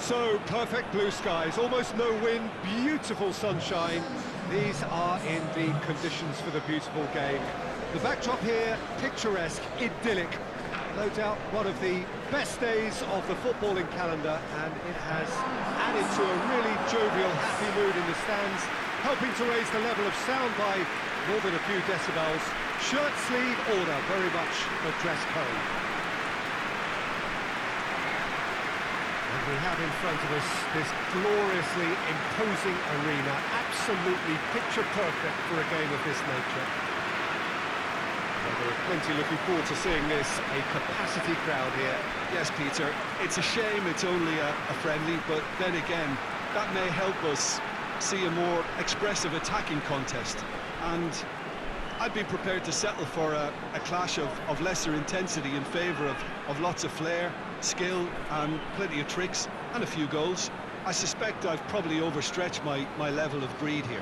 So, perfect blue skies, almost no wind, beautiful sunshine. These are indeed conditions for the beautiful game. The backdrop here, picturesque, idyllic. No doubt one of the best days of the footballing calendar, and it has added to a really jovial, happy mood in the stands, helping to raise the level of sound by more than a few decibels. Shirt sleeve order, very much a dress code. And we have in front of us this gloriously imposing arena, absolutely picture perfect for a game of this nature. Well, there are plenty looking forward to seeing this, a capacity crowd here. Yes, Peter, it's a shame it's only a friendly, but then again, that may help us see a more expressive attacking contest. And I'd be prepared to settle for a clash of lesser intensity in favour of lots of flair, skill and plenty of tricks and a few goals. I suspect I've probably overstretched my level of greed here.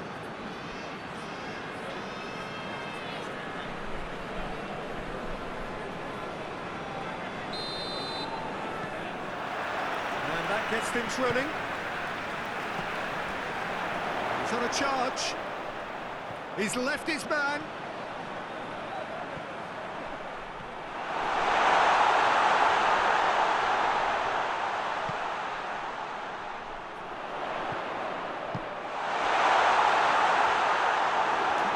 And that gets things running. He's on a charge. He's left his man.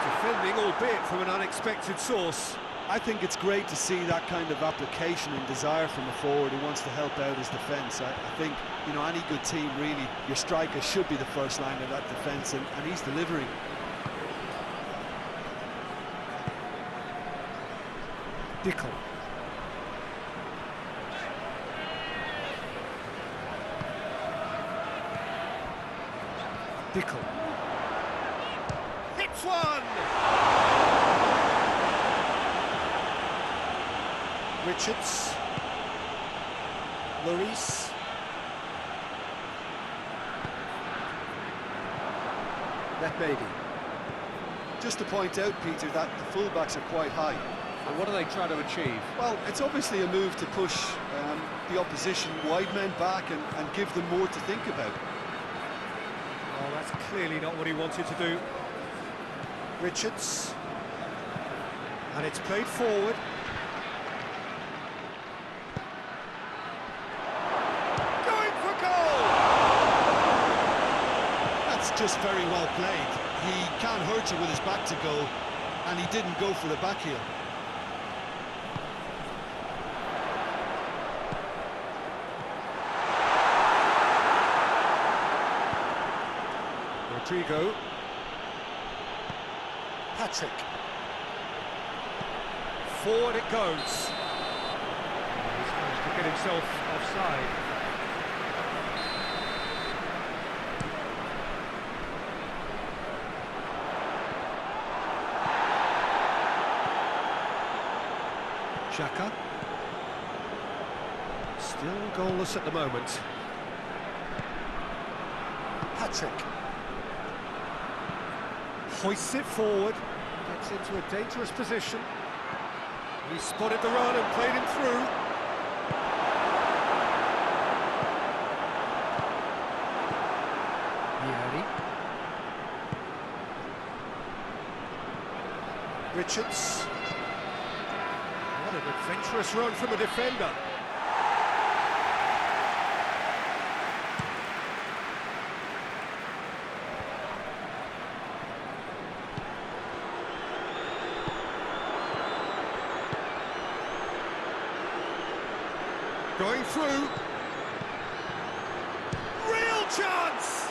Defending, albeit from an unexpected source. I think it's great to see that kind of application and desire from a forward who wants to help out his defence. I think, you know, any good team, really, your striker should be the first line of that defence, and he's delivering. Dickel. Dickel. Hits one! Richards. Lloris. That baby. Just to point out, Peter, that the fullbacks are quite high. And what are they trying to achieve? Well, it's obviously a move to push the opposition wide men back and give them more to think about. Oh, that's clearly not what he wanted to do. Richards. And it's played forward. Going for goal! That's just very well played. He can't hurt you with his back to goal, and he didn't go for the back heel. Rodrigo. Patrick. Forward it goes. He's managed to get himself offside. Xhaka. Still goalless at the moment. Patrick. Hoists it forward, gets into a dangerous position. He spotted the run and played him through. Yanni. Richards. What an adventurous run from a defender. Going through. Real chance!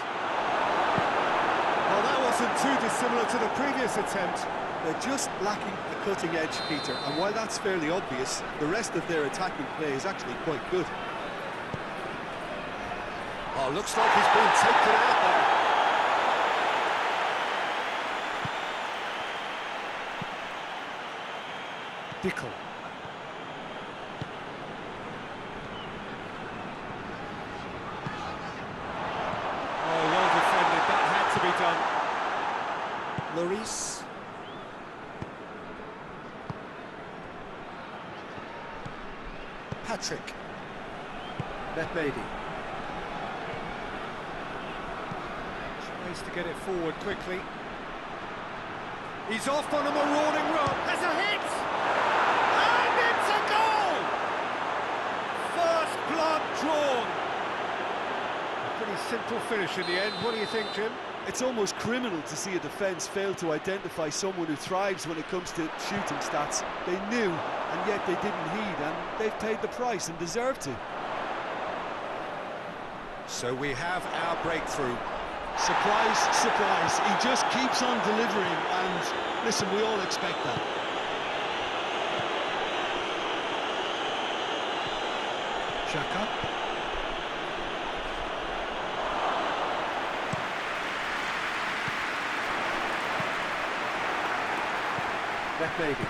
Well, that wasn't too dissimilar to the previous attempt. They're just lacking the cutting edge, Peter, and while that's fairly obvious, the rest of their attacking play is actually quite good. Oh, looks like he's been taken out there. Dickel. Oh, well defended, that had to be done. Lloris. Patrick. That baby. Tries to get it forward quickly. He's off on a marauding run. Has a hit! And it's a goal! First blood drawn. A pretty simple finish in the end. What do you think, Jim? It's almost criminal to see a defence fail to identify someone who thrives when it comes to shooting stats. They knew, and yet they didn't heed, and they've paid the price and deserve to. So we have our breakthrough. Surprise, surprise, he just keeps on delivering, and listen, we all expect that. Xhaka. That baby.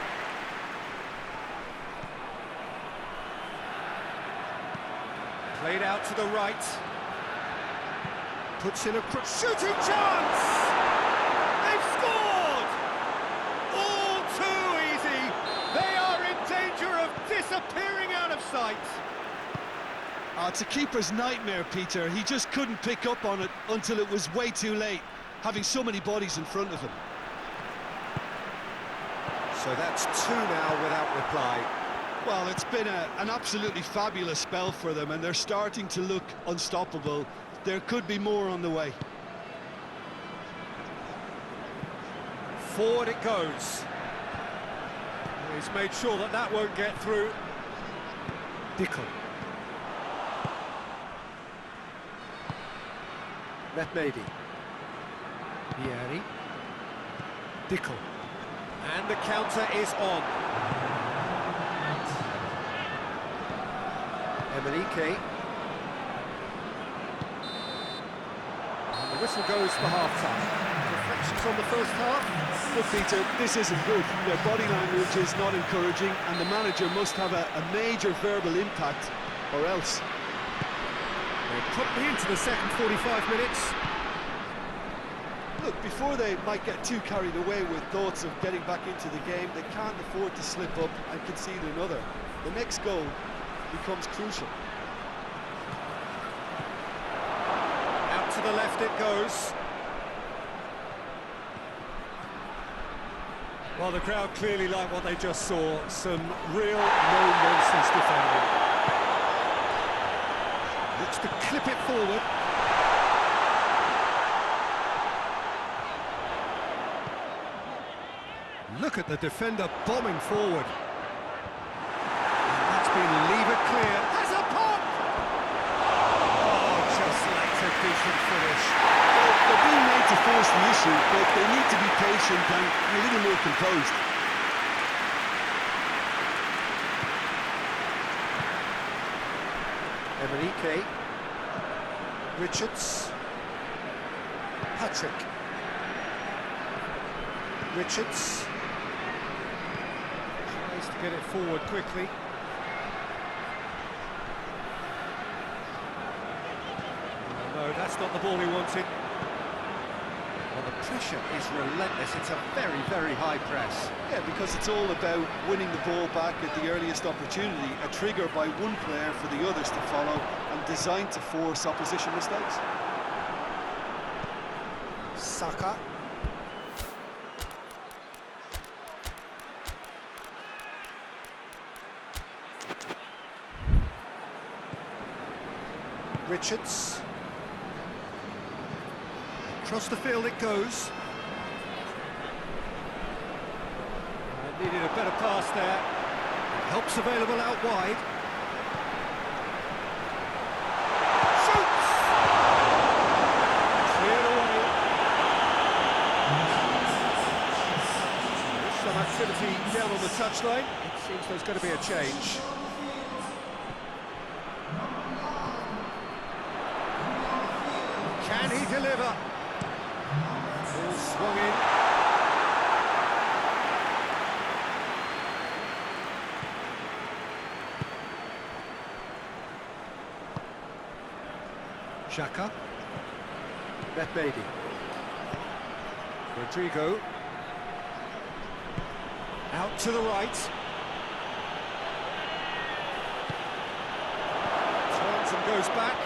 Played out to the right. Puts in a shooting chance! They've scored! All too easy! They are in danger of disappearing out of sight! Oh, it's a keeper's nightmare, Peter. He just couldn't pick up on it until it was way too late, having so many bodies in front of him. So that's two now without reply. Well, it's been an absolutely fabulous spell for them, and they're starting to look unstoppable. There could be more on the way. Forward it goes. He's made sure that that won't get through. Dickel. Metmedi. Vieri. Dickel. And the counter is on. Emenike. And the whistle goes for half-time. Reflections on the first half? Look, Peter, this isn't good. Their body language is not encouraging, and the manager must have a major verbal impact, or else. We're probably into the second 45 minutes. Look, before they might get too carried away with thoughts of getting back into the game, they can't afford to slip up and concede another. The next goal becomes crucial. Out to the left it goes. Well, the crowd clearly like what they just saw. Some real no-nonsense defending. Looks to clip it forward. Look at the defender bombing forward. And that's been levered clear. Has a pop! Oh, just lacks a decent finish. Well, they're being made to force the issue, but they need to be patient and a little more composed. Emenike. Richards. Patrick. Richards. Tries to get it forward quickly. No, that's not the ball he wanted. Well, the pressure is relentless. It's a very, very high press. Yeah, because it's all about winning the ball back at the earliest opportunity, a trigger by one player for the others to follow, and designed to force opposition mistakes. Saka. Richards. Across the field it goes. Needed a better pass there. Help's available out wide. Shoots! Cleared away. Some activity down on the touchline. It seems there's going to be a change. Can he deliver? Ball swung in. Xhaka. Metmedi. Rodrigo. Out to the right. Turns and goes back.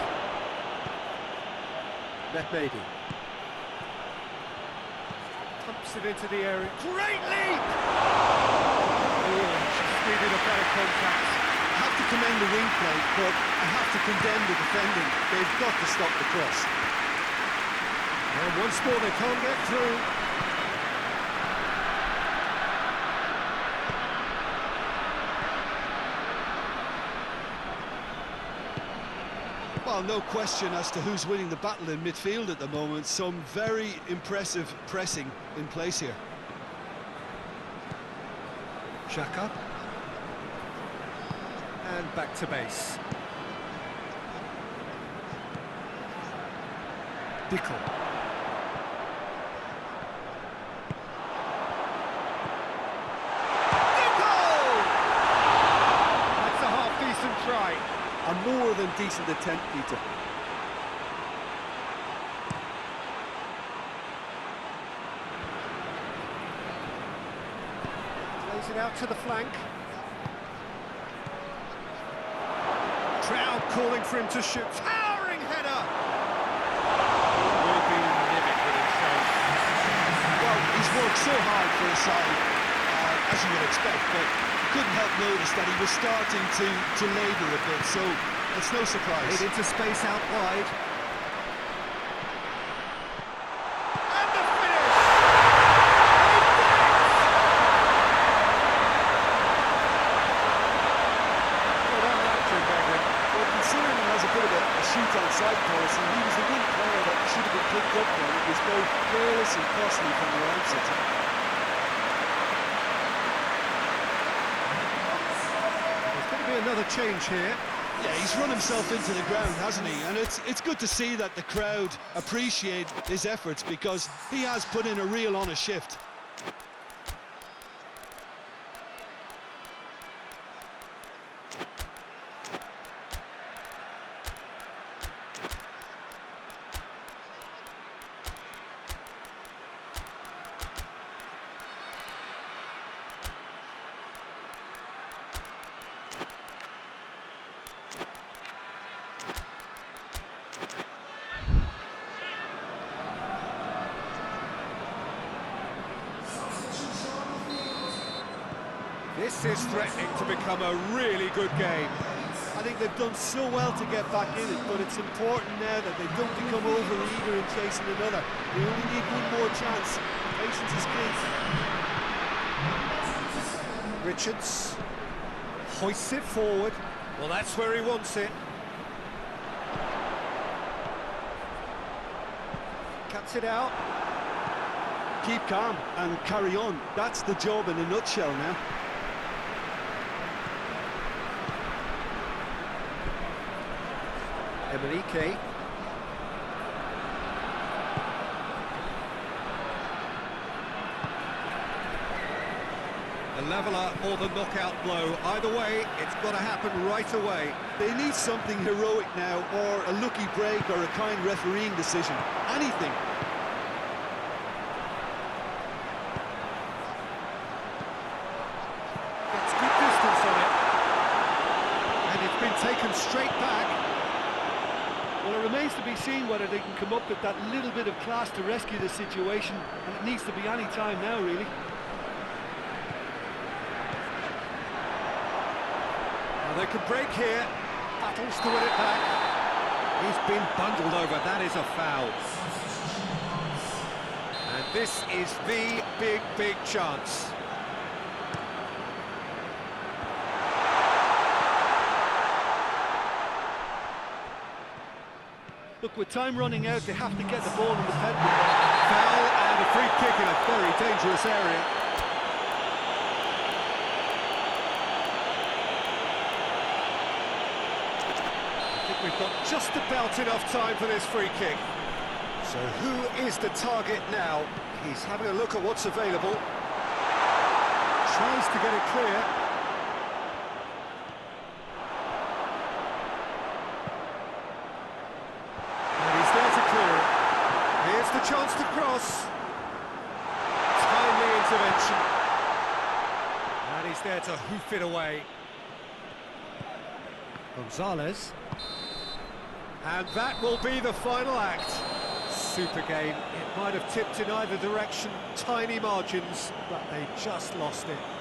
Metmedi. Drops it into the area. Great leap! Oh, she's speeding a better contact. I have to commend the wing play, but I have to condemn the defending. They've got to stop the cross. And once more, they can't get through. Well, no question as to who's winning the battle in midfield at the moment. Some very impressive pressing in place here. Xhaka. And back to base. Dickel. That's a half-decent try. A more than decent attempt, Peter. Plays it out to the flank. Crowd calling for him to shoot. Towering header! Will be living with himself. Well, he's worked so hard for his side, as you would expect, but couldn't help notice that he was starting to labour a bit, so it's no surprise. Hit into space out wide. And the finish! Well done, that, Jim Bagley. Well, considering he has a bit of a shoot on side policy, he was the one player that should have been picked up there. It was both careless and costly from the outset. Another change here. Yeah, he's run himself into the ground, hasn't he? And it's good to see that the crowd appreciate his efforts because he has put in a real honest shift. This is threatening to become a really good game. I think they've done so well to get back in it, but it's important now that they don't become over-eager in chasing another. They only need one more chance. Patience is key. Richards hoists it forward. Well, that's where he wants it. Cuts it out. Keep calm and carry on. That's the job in a nutshell now. Emenike. The leveller or the knockout blow. Either way, it's got to happen right away. They need something heroic now, or a lucky break, or a kind refereeing decision. Anything. Gets good distance on it. And it's been taken straight back. Well, it remains to be seen whether they can come up with that little bit of class to rescue the situation, and it needs to be any time now, really. Well, they could break here. Battles to win it back. He's been bundled over. That is a foul. And this is the big chance. Look, with time running out, they have to get the ball in the pen. Foul and a free kick in a very dangerous area. I think we've got just about enough time for this free kick. So who is the target now? He's having a look at what's available. Tries to get it clear. The chance to cross. Timely intervention. And he's there to hoof it away. Gonzalez. And that will be the final act. super game. It might have tipped in either direction, tiny margins, but they just lost it.